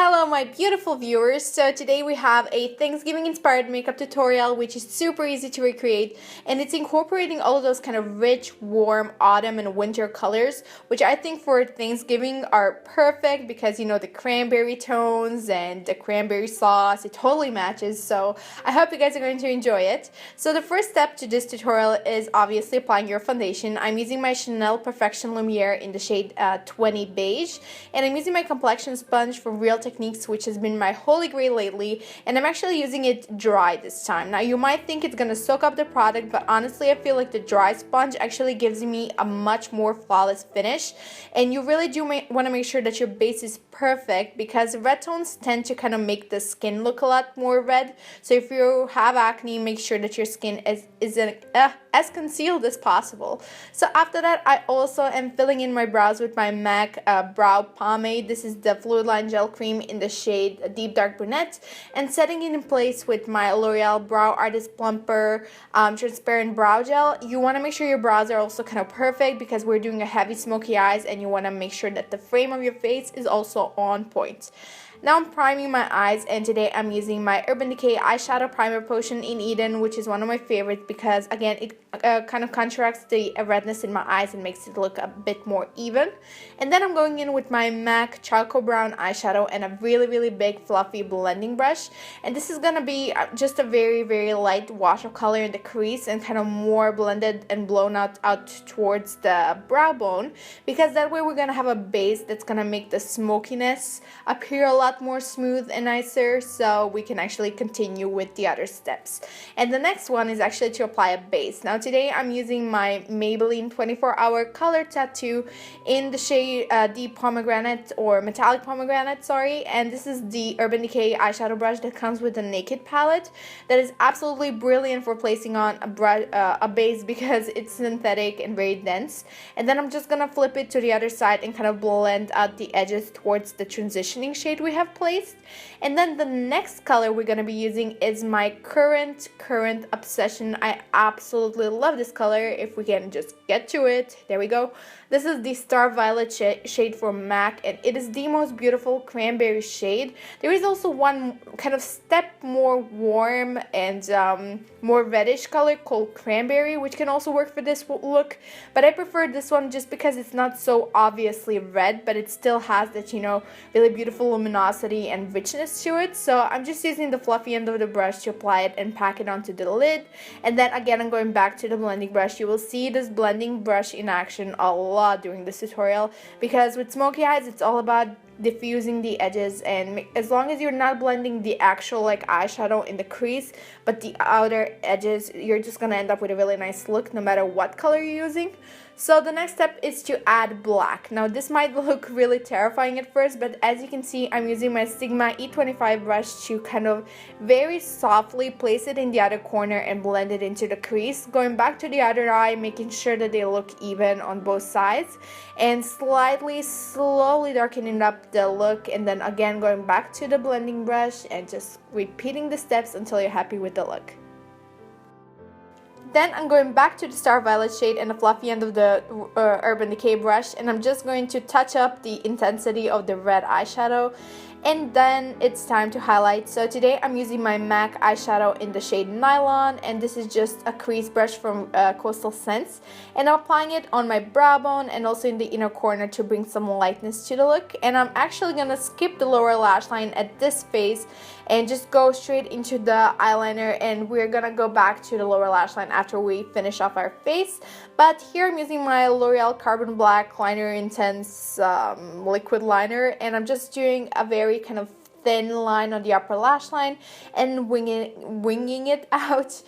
Hello my beautiful viewers, so today we have a Thanksgiving inspired makeup tutorial which is super easy to recreate, and it's incorporating all of those kind of rich, warm autumn and winter colors which I think for Thanksgiving are perfect because you know the cranberry tones and the cranberry sauce, it totally matches, so I hope you guys are going to enjoy it. So the first step to this tutorial is obviously applying your foundation. I'm using my Chanel Perfection Lumiere in the shade 20 beige, and I'm using my complexion sponge from Real Techniques, which has been my holy grail lately, and I'm actually using it dry this time. Now you might think it's gonna soak up the product, but honestly I feel like the dry sponge actually gives me a much more flawless finish, and you really do want to make sure that your base is perfect because red tones tend to kind of make the skin look a lot more red. So if you have acne, make sure that your skin is as concealed as possible. So after that, I also am filling in my brows with my MAC brow pomade. This is the Fluidline Gel Cream in the shade Deep Dark Brunette, and setting it in place with my L'Oreal Brow Artist Plumper Transparent Brow Gel. You want to make sure your brows are also kind of perfect because we're doing a heavy smoky eyes, and you want to make sure that the frame of your face is also on point. Now I'm priming my eyes, and today I'm using my Urban Decay eyeshadow primer potion in Eden, which is one of my favorites because again it kind of contracts the redness in my eyes and makes it look a bit more even. And then I'm going in with my MAC charcoal brown eyeshadow and a really big fluffy blending brush, and this is gonna be just a very light wash of color in the crease and kind of more blended and blown out towards the brow bone, because that way we're gonna have a base that's gonna make the smokiness appear a lot more smooth and nicer, so we can actually continue with the other steps. And the next one is actually to apply a base. Now today I'm using my Maybelline 24-hour color tattoo in the shade deep pomegranate, or metallic pomegranate, sorry, and this is the Urban Decay eyeshadow brush that comes with the Naked palette that is absolutely brilliant for placing on a base because it's synthetic and very dense. And then I'm just gonna flip it to the other side and kind of blend out the edges towards the transitioning shade we have placed. And then the next color we're going to be using is my current obsession. I absolutely love this color. If we can just get to it, there we go. This is the Star Violet shade from MAC, and it is the most beautiful cranberry shade. There is also one kind of step more warm and more reddish color called Cranberry, which can also work for this look, but I prefer this one just because it's not so obviously red, but it still has that, you know, really beautiful luminosity and richness to it. So I'm just using the fluffy end of the brush to apply it and pack it onto the lid. And then again, I'm going back to the blending brush. You will see this blending brush in action a lot during this tutorial because with smoky eyes, it's all about diffusing the edges, and as long as you're not blending the actual like eyeshadow in the crease but the outer edges, you're just gonna end up with a really nice look no matter what color you're using. So the next step is to add black. Now this might look really terrifying at first, but as you can see, I'm using my Sigma E25 brush to kind of very softly place it in the other corner and blend it into the crease, going back to the other eye, making sure that they look even on both sides, and slowly darkening up the look, and then again going back to the blending brush and just repeating the steps until you're happy with the look. Then I'm going back to the Star Violet shade and the fluffy end of the Urban Decay brush, and I'm just going to touch up the intensity of the red eyeshadow, and then it's time to highlight. So today I'm using my MAC eyeshadow in the shade Nylon, and this is just a crease brush from Coastal Scents, and I'm applying it on my brow bone and also in the inner corner to bring some lightness to the look. And I'm actually gonna skip the lower lash line at this phase and just go straight into the eyeliner, and we're gonna go back to the lower lash line after we finish off our face. But here I'm using my L'Oreal Carbon Black Liner Intense liquid liner, and I'm just doing a very kind of thin line on the upper lash line and winging it out.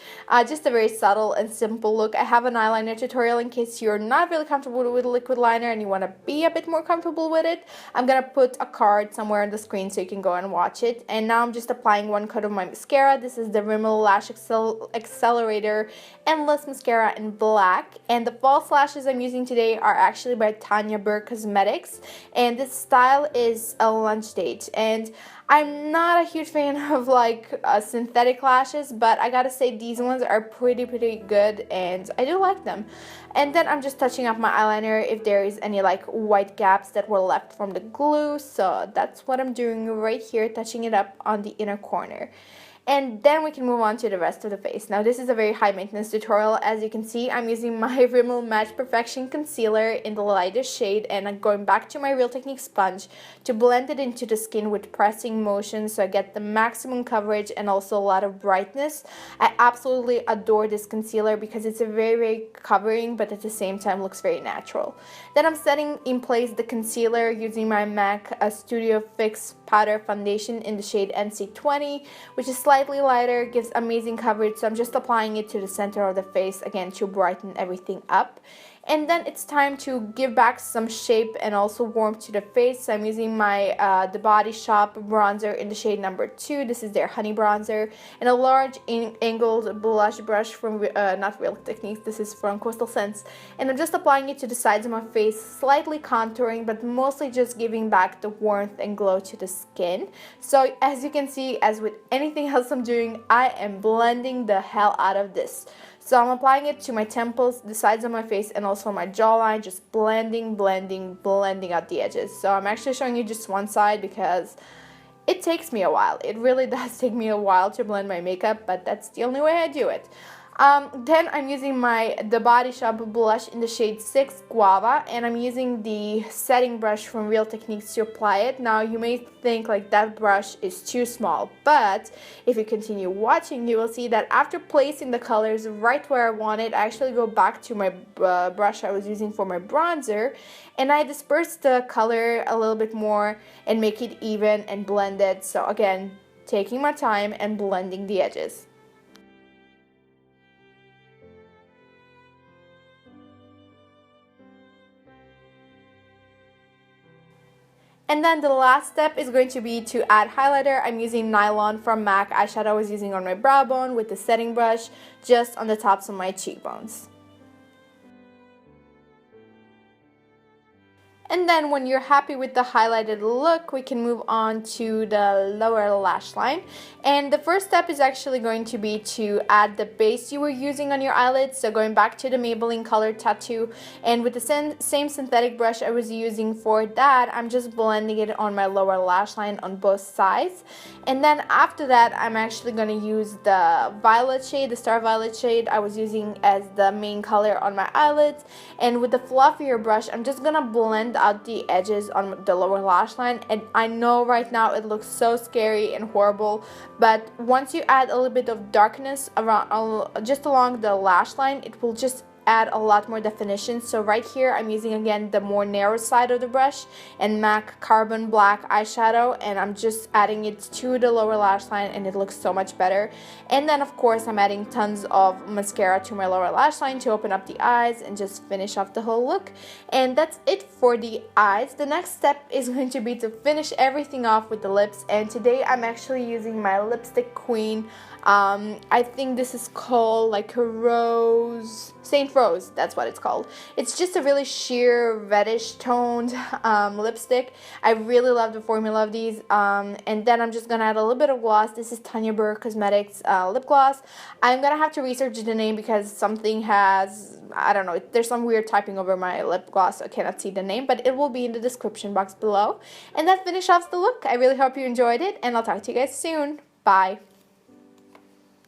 Just a very subtle and simple look. I have an eyeliner tutorial in case you're not really comfortable with a liquid liner and you want to be a bit more comfortable with it. I'm gonna put a card somewhere on the screen so you can go and watch it. And now I'm just applying one coat of my mascara. This is the Rimmel Lash Accelerator Endless Mascara in black, and the false lashes I'm using today are actually by Tanya Burr Cosmetics, and this style is a lunch date. And I'm not a huge fan of like synthetic lashes, but I gotta say these ones are pretty good and I do like them. And then I'm just touching up my eyeliner if there is any like white gaps that were left from the glue. So that's what I'm doing right here, touching it up on the inner corner. And then we can move on to the rest of the face. Now this is a very high maintenance tutorial. As you can see, I'm using my Rimmel Match Perfection Concealer in the lightest shade, and I'm going back to my Real Technique sponge to blend it into the skin with pressing motion so I get the maximum coverage and also a lot of brightness. I absolutely adore this concealer because it's a very covering, but at the same time looks very natural. Then I'm setting in place the concealer using my MAC Studio Fix Powder Foundation in the shade NC20, which is slightly lighter, gives amazing coverage, so I'm just applying it to the center of the face again to brighten everything up. And then it's time to give back some shape and also warmth to the face. So I'm using my The Body Shop bronzer in the shade number 2. This is their honey bronzer, and a large angled blush brush from not Real Techniques, this is from Coastal Scents, and I'm just applying it to the sides of my face, slightly contouring, but mostly just giving back the warmth and glow to the skin. So as you can see, as with anything else I'm doing, I am blending the hell out of this. So I'm applying it to my temples, the sides of my face, and also my jawline, just blending out the edges. So I'm actually showing you just one side because it takes me a while. It really does take me a while to blend my makeup, but that's the only way I do it. Then I'm using The Body Shop blush in the shade 6 Guava, and I'm using the setting brush from Real Techniques to apply it. Now you may think like that brush is too small, but if you continue watching, you will see that after placing the colors right where I want it, I actually go back to my brush I was using for my bronzer, and I disperse the color a little bit more and make it even and blended. So again, taking my time and blending the edges. And then the last step is going to be to add highlighter. I'm using Nylon from MAC eyeshadow I was using on my brow bone with the setting brush just on the tops of my cheekbones. And then when you're happy with the highlighted look, we can move on to the lower lash line. And the first step is actually going to be to add the base you were using on your eyelids. So going back to the Maybelline Color Tattoo, and with the same synthetic brush I was using for that, I'm just blending it on my lower lash line on both sides. And then after that, I'm actually going to use the violet shade, the Star Violet shade I was using as the main color on my eyelids. And with the fluffier brush, I'm just going to blend out the edges on the lower lash line. And I know right now it looks so scary and horrible, but once you add a little bit of darkness around just along the lash line, it will just add a lot more definition. So right here I'm using again the more narrow side of the brush and MAC Carbon Black eyeshadow, and I'm just adding it to the lower lash line, and it looks so much better. And then of course I'm adding tons of mascara to my lower lash line to open up the eyes and just finish off the whole look. And that's it for the eyes. The next step is going to be to finish everything off with the lips, and today I'm actually using my Lipstick Queen. I think this is called like a rose, Saint Rose, that's what it's called. It's just a really sheer reddish toned lipstick. I really love the formula of these. And then I'm just gonna add a little bit of gloss. This is Tanya Burr Cosmetics lip gloss. I'm gonna have to research the name because something has, I don't know, there's some weird typing over my lip gloss, so I cannot see the name, but it will be in the description box below. And that finishes off the look. I really hope you enjoyed it, and I'll talk to you guys soon. Bye.